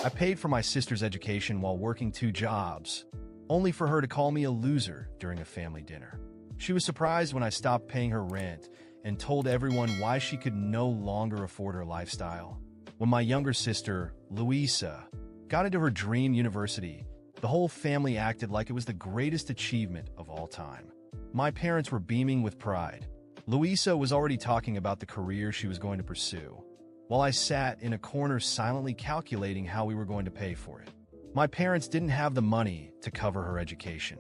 I paid for my sister's education while working 2 jobs, only for her to call me a loser during a family dinner. She was surprised when I stopped paying her rent and told everyone why she could no longer afford her lifestyle. When my younger sister, Louisa, got into her dream university, the whole family acted like it was the greatest achievement of all time. My parents were beaming with pride. Louisa was already talking about the career she was going to pursue, while I sat in a corner silently calculating how we were going to pay for it. My parents didn't have the money to cover her education.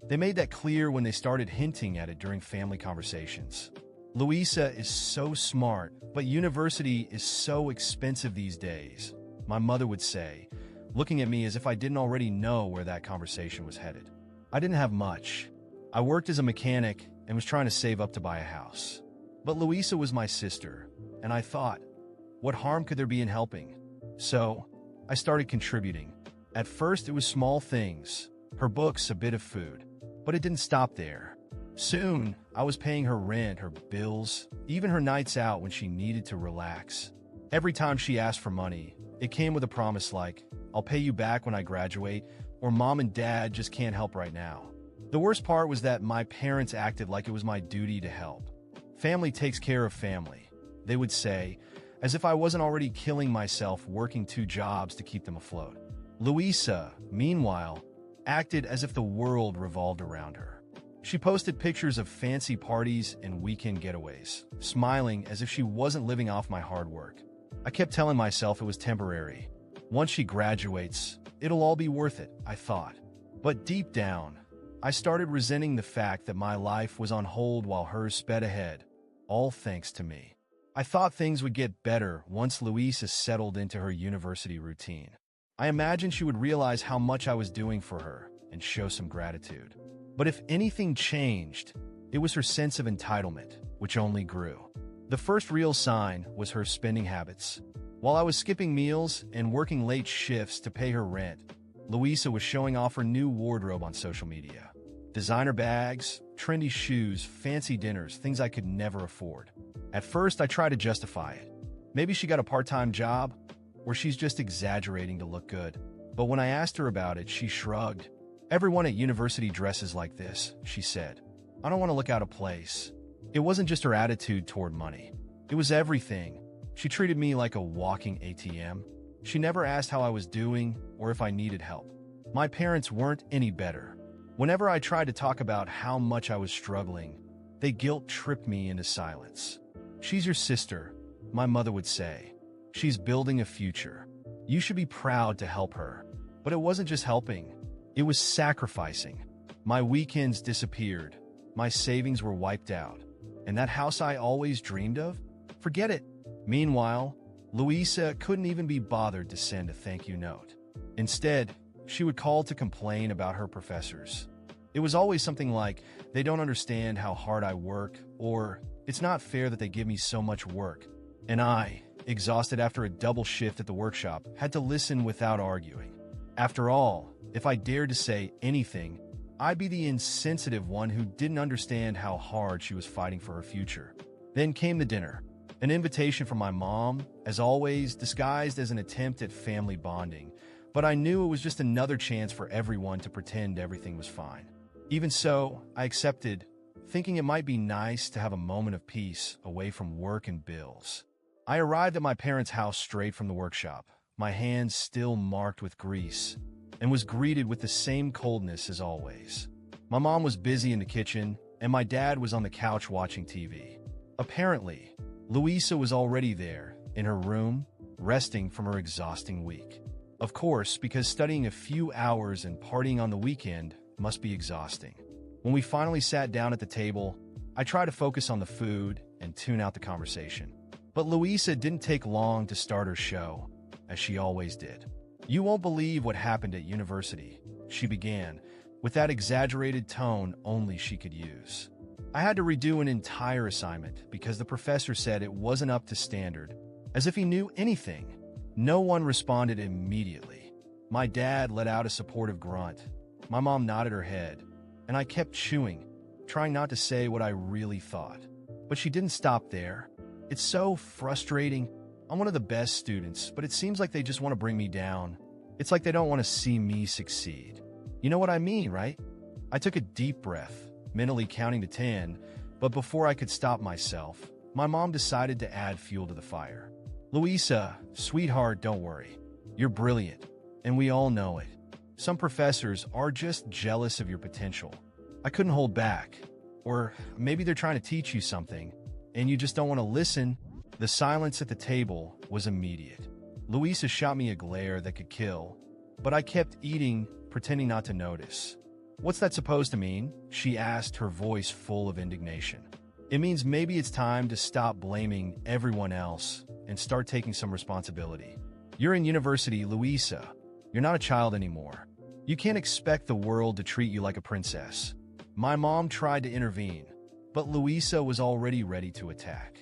They made that clear when they started hinting at it during family conversations. Louisa is so smart, but university is so expensive these days, my mother would say, looking at me as if I didn't already know where that conversation was headed. I didn't have much. I worked as a mechanic and was trying to save up to buy a house. But Louisa was my sister, and I thought, what harm could there be in helping? So, I started contributing. At first, it was small things, her books, a bit of food. But it didn't stop there. Soon, I was paying her rent, her bills, even her nights out when she needed to relax. Every time she asked for money, it came with a promise like, I'll pay you back when I graduate, or Mom and Dad just can't help right now. The worst part was that my parents acted like it was my duty to help. Family takes care of family, they would say, as if I wasn't already killing myself working 2 jobs to keep them afloat. Louisa, meanwhile, acted as if the world revolved around her. She posted pictures of fancy parties and weekend getaways, smiling as if she wasn't living off my hard work. I kept telling myself it was temporary. Once she graduates, it'll all be worth it, I thought. But deep down, I started resenting the fact that my life was on hold while hers sped ahead, all thanks to me. I thought things would get better once Louisa settled into her university routine. I imagined she would realize how much I was doing for her and show some gratitude. But if anything changed, it was her sense of entitlement, which only grew. The first real sign was her spending habits. While I was skipping meals and working late shifts to pay her rent, Louisa was showing off her new wardrobe on social media. Designer bags, trendy shoes, fancy dinners, things I could never afford. At first, I tried to justify it. Maybe she got a part-time job, or she's just exaggerating to look good. But when I asked her about it, she shrugged. Everyone at university dresses like this, she said. I don't want to look out of place. It wasn't just her attitude toward money. It was everything. She treated me like a walking ATM. She never asked how I was doing or if I needed help. My parents weren't any better. Whenever I tried to talk about how much I was struggling, they guilt-tripped me into silence. She's your sister, my mother would say. She's building a future. You should be proud to help her. But it wasn't just helping. It was sacrificing. My weekends disappeared. My savings were wiped out. And that house I always dreamed of? Forget it. Meanwhile, Louisa couldn't even be bothered to send a thank you note. Instead, she would call to complain about her professors. It was always something like, they don't understand how hard I work, or it's not fair that they give me so much work. And I, exhausted after a double shift at the workshop, had to listen without arguing. After all, if I dared to say anything, I'd be the insensitive one who didn't understand how hard she was fighting for her future. Then came the dinner. An invitation from my mom, as always, disguised as an attempt at family bonding, but I knew it was just another chance for everyone to pretend everything was fine. Even so, I accepted, thinking it might be nice to have a moment of peace away from work and bills. I arrived at my parents' house straight from the workshop, my hands still marked with grease, and was greeted with the same coldness as always. My mom was busy in the kitchen, and my dad was on the couch watching TV. Apparently, Louisa was already there, in her room, resting from her exhausting week. Of course, because studying a few hours and partying on the weekend must be exhausting. When we finally sat down at the table, I tried to focus on the food and tune out the conversation. But Louisa didn't take long to start her show, as she always did. You won't believe what happened at university, she began, with that exaggerated tone only she could use. I had to redo an entire assignment because the professor said it wasn't up to standard, as if he knew anything. No one responded immediately. My dad let out a supportive grunt. My mom nodded her head, and I kept chewing, trying not to say what I really thought. But she didn't stop there. It's so frustrating. I'm one of the best students, but it seems like they just want to bring me down. It's like they don't want to see me succeed. You know what I mean, right? I took a deep breath, mentally counting to 10, but before I could stop myself, my mom decided to add fuel to the fire. Louisa, sweetheart, don't worry. You're brilliant, and we all know it. Some professors are just jealous of your potential. I couldn't hold back. Or maybe they're trying to teach you something, and you just don't want to listen. The silence at the table was immediate. Louisa shot me a glare that could kill, but I kept eating, pretending not to notice. What's that supposed to mean? She asked, her voice full of indignation. It means maybe it's time to stop blaming everyone else and start taking some responsibility. You're in university, Louisa. You're not a child anymore. You can't expect the world to treat you like a princess. My mom tried to intervene, but Louisa was already ready to attack.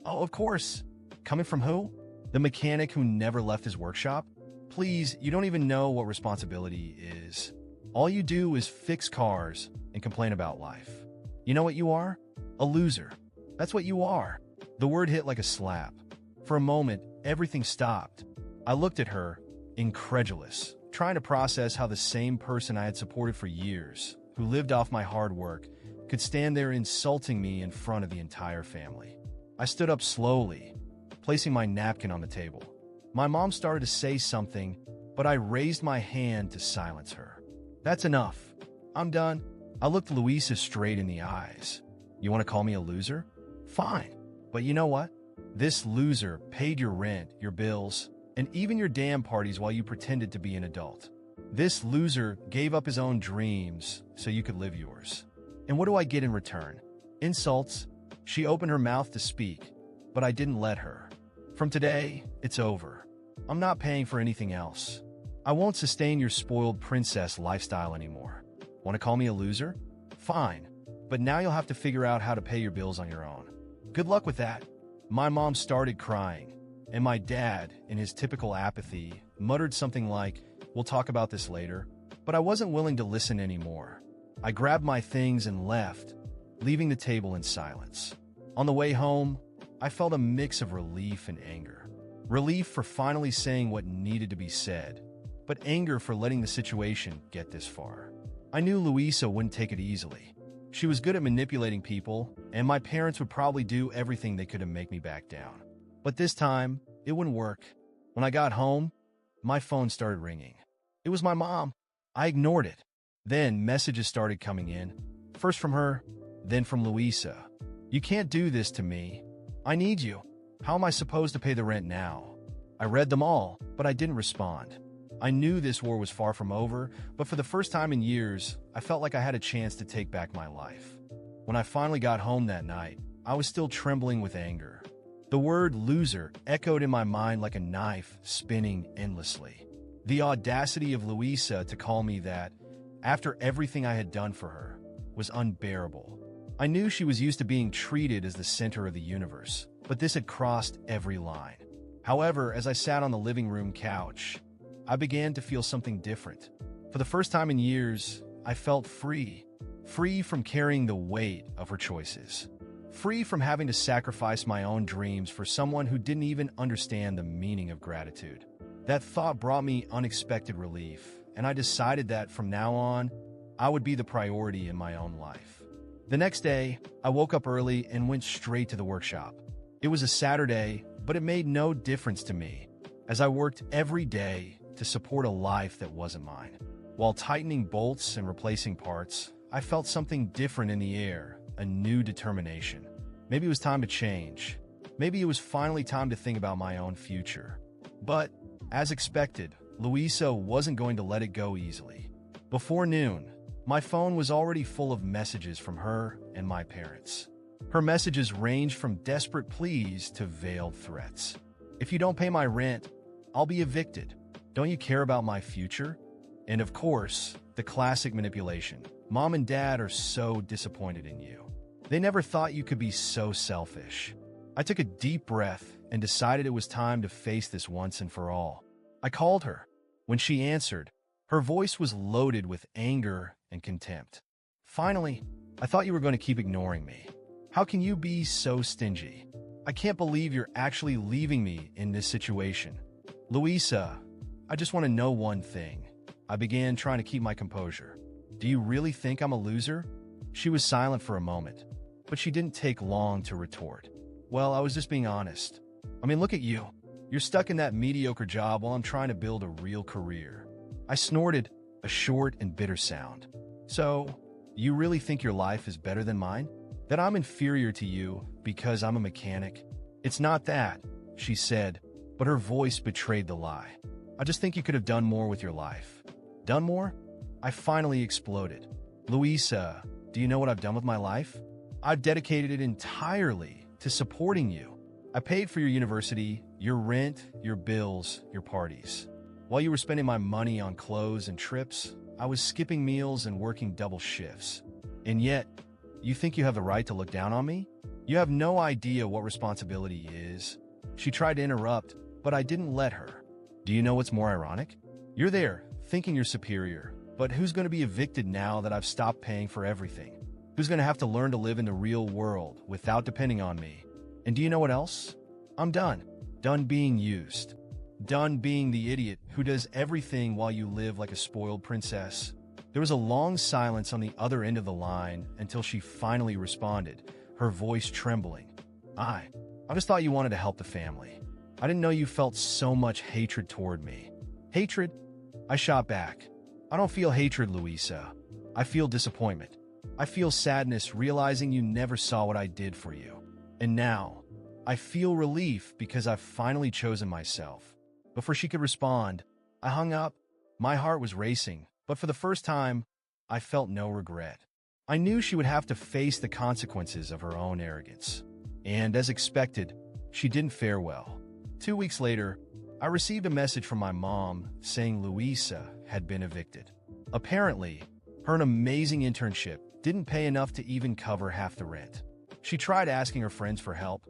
Oh, of course. Coming from who? The mechanic who never left his workshop? Please, you don't even know what responsibility is. All you do is fix cars and complain about life. You know what you are? A loser. That's what you are. The word hit like a slap. For a moment, everything stopped. I looked at her, incredulous, trying to process how the same person I had supported for years, who lived off my hard work, could stand there insulting me in front of the entire family. I stood up slowly, placing my napkin on the table. My mom started to say something, but I raised my hand to silence her. That's enough. I'm done. I looked Louisa straight in the eyes. You want to call me a loser? Fine. But you know what? This loser paid your rent, your bills, and even your damn parties while you pretended to be an adult. This loser gave up his own dreams so you could live yours. And what do I get in return? Insults. She opened her mouth to speak, but I didn't let her. From today, it's over. I'm not paying for anything else. I won't sustain your spoiled princess lifestyle anymore. Want to call me a loser? Fine, but now you'll have to figure out how to pay your bills on your own. Good luck with that. My mom started crying, and my dad, in his typical apathy, muttered something like, "We'll talk about this later," but I wasn't willing to listen anymore. I grabbed my things and left, leaving the table in silence. On the way home, I felt a mix of relief and anger. Relief for finally saying what needed to be said, but anger for letting the situation get this far. I knew Louisa wouldn't take it easily. She was good at manipulating people, and my parents would probably do everything they could to make me back down. But this time, it wouldn't work. When I got home, my phone started ringing. It was my mom. I ignored it. Then messages started coming in, first from her, then from Louisa. "You can't do this to me. I need you. How am I supposed to pay the rent now?" I read them all, but I didn't respond. I knew this war was far from over, but for the first time in years, I felt like I had a chance to take back my life. When I finally got home that night, I was still trembling with anger. The word loser echoed in my mind like a knife spinning endlessly. The audacity of Louisa to call me that, after everything I had done for her, was unbearable. I knew she was used to being treated as the center of the universe, but this had crossed every line. However, as I sat on the living room couch, I began to feel something different. For the first time in years, I felt free. Free from carrying the weight of her choices. Free from having to sacrifice my own dreams for someone who didn't even understand the meaning of gratitude. That thought brought me unexpected relief, and I decided that from now on, I would be the priority in my own life. The next day, I woke up early and went straight to the workshop. It was a Saturday, but it made no difference to me, as I worked every day to support a life that wasn't mine. While tightening bolts and replacing parts, I felt something different in the air, a new determination. Maybe it was time to change. Maybe it was finally time to think about my own future. But, as expected, Louisa wasn't going to let it go easily. Before noon, my phone was already full of messages from her and my parents. Her messages ranged from desperate pleas to veiled threats. "If you don't pay my rent, I'll be evicted. Don't you care about my future?" And of course, the classic manipulation. "Mom and Dad are so disappointed in you. They never thought you could be so selfish." I took a deep breath and decided it was time to face this once and for all. I called her. When she answered, her voice was loaded with anger and contempt. "Finally, I thought you were going to keep ignoring me. How can you be so stingy? I can't believe you're actually leaving me in this situation. Louisa, I just want to know one thing. I began trying to keep my composure. Do you really think I'm a loser? She was silent for a moment, but she didn't take long to retort. Well, I was just being honest. I mean, look at you. You're stuck in that mediocre job while I'm trying to build a real career. I snorted, a short and bitter sound. So, you really think your life is better than mine? That I'm inferior to you because I'm a mechanic? It's not that, she said, but her voice betrayed the lie. I just think you could have done more with your life. Done more? I finally exploded. Louisa, do you know what I've done with my life? I've dedicated it entirely to supporting you. I paid for your university, your rent, your bills, your parties. While you were spending my money on clothes and trips, I was skipping meals and working double shifts. And yet, you think you have the right to look down on me? You have no idea what responsibility is. She tried to interrupt, but I didn't let her. Do you know what's more ironic? You're there, thinking you're superior, but who's going to be evicted now that I've stopped paying for everything? Who's going to have to learn to live in the real world without depending on me? And do you know what else? I'm done. Done being used. Done being the idiot who does everything while you live like a spoiled princess. There was a long silence on the other end of the line until she finally responded, her voice trembling. I just thought you wanted to help the family. I didn't know you felt so much hatred toward me. Hatred? I shot back. I don't feel hatred, Louisa. I feel disappointment. I feel sadness realizing you never saw what I did for you. And now, I feel relief because I've finally chosen myself. Before she could respond, I hung up. My heart was racing, but for the first time, I felt no regret. I knew she would have to face the consequences of her own arrogance. And as expected, she didn't fare well. 2 weeks later, I received a message from my mom saying Louisa had been evicted. Apparently, her amazing internship didn't pay enough to even cover half the rent. She tried asking her friends for help,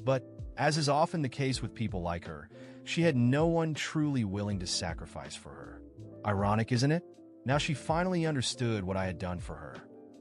but as is often the case with people like her, she had no one truly willing to sacrifice for her. Ironic, isn't it? Now she finally understood what I had done for her.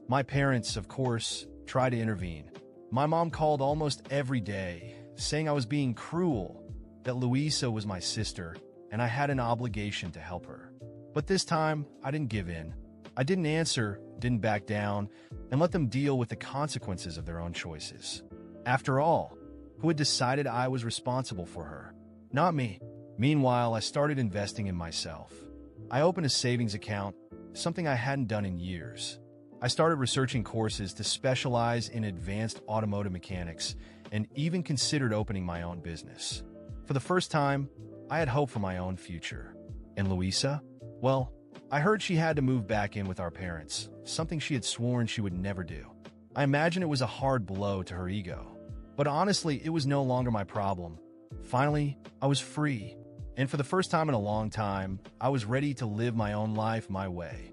My parents, of course, tried to intervene. My mom called almost every day, saying I was being cruel, that Louisa was my sister, and I had an obligation to help her. But this time, I didn't give in. I didn't answer, didn't back down, and let them deal with the consequences of their own choices. After all, who had decided I was responsible for her? Not me. Meanwhile, I started investing in myself. I opened a savings account, something I hadn't done in years. I started researching courses to specialize in advanced automotive mechanics and even considered opening my own business. For the first time, I had hope for my own future. And Louisa? Well, I heard she had to move back in with our parents, something she had sworn she would never do. I imagine it was a hard blow to her ego. But honestly, it was no longer my problem. Finally, I was free. And for the first time in a long time, I was ready to live my own life my way.